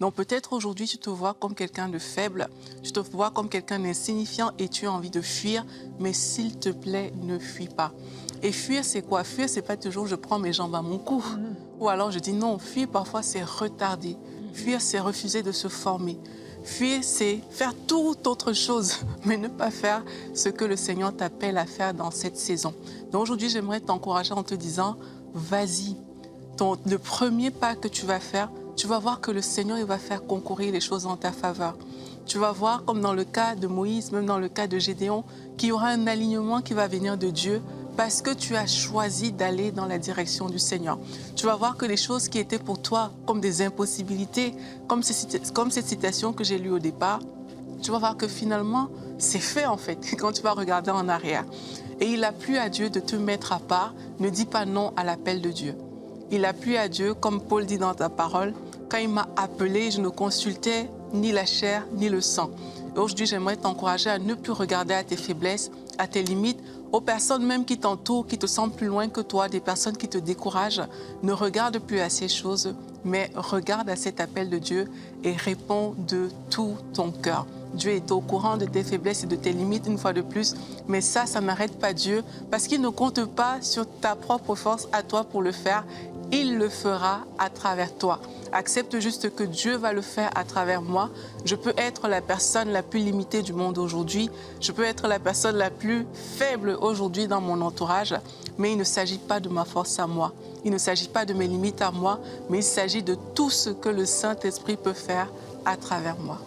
Donc peut-être aujourd'hui, tu te vois comme quelqu'un de faible, tu te vois comme quelqu'un d'insignifiant et tu as envie de fuir, mais s'il te plaît, ne fuis pas. Et fuir, c'est quoi? Fuir, c'est pas toujours je prends mes jambes à mon cou. Ou alors je dis non, fuir parfois c'est retarder. Fuir, c'est refuser de se former. Fuir, c'est faire toute autre chose, mais ne pas faire ce que le Seigneur t'appelle à faire dans cette saison. Donc aujourd'hui, j'aimerais t'encourager en te disant, vas-y. Le premier pas que tu vas faire, tu vas voir que le Seigneur il va faire concourir les choses en ta faveur. Tu vas voir, comme dans le cas de Moïse, même dans le cas de Gédéon, qu'il y aura un alignement qui va venir de Dieu parce que tu as choisi d'aller dans la direction du Seigneur. Tu vas voir que les choses qui étaient pour toi comme des impossibilités, comme cette citation que j'ai lue au départ, tu vas voir que finalement, c'est fait en fait, quand tu vas regarder en arrière. Et il a plu à Dieu de te mettre à part, ne dis pas non à l'appel de Dieu. Il a plu à Dieu, comme Paul dit dans ta parole, quand il m'a appelé, je ne consultais ni la chair ni le sang. Et aujourd'hui, j'aimerais t'encourager à ne plus regarder à tes faiblesses, à tes limites, aux personnes même qui t'entourent, qui te semblent plus loin que toi, des personnes qui te découragent. Ne regarde plus à ces choses, mais regarde à cet appel de Dieu et réponds de tout ton cœur. Dieu est au courant de tes faiblesses et de tes limites une fois de plus, mais ça n'arrête pas Dieu parce qu'il ne compte pas sur ta propre force à toi pour le faire. Il le fera à travers toi. Accepte juste que Dieu va le faire à travers moi. Je peux être la personne la plus limitée du monde aujourd'hui. Je peux être la personne la plus faible aujourd'hui dans mon entourage. Mais il ne s'agit pas de ma force à moi. Il ne s'agit pas de mes limites à moi, mais il s'agit de tout ce que le Saint-Esprit peut faire à travers moi.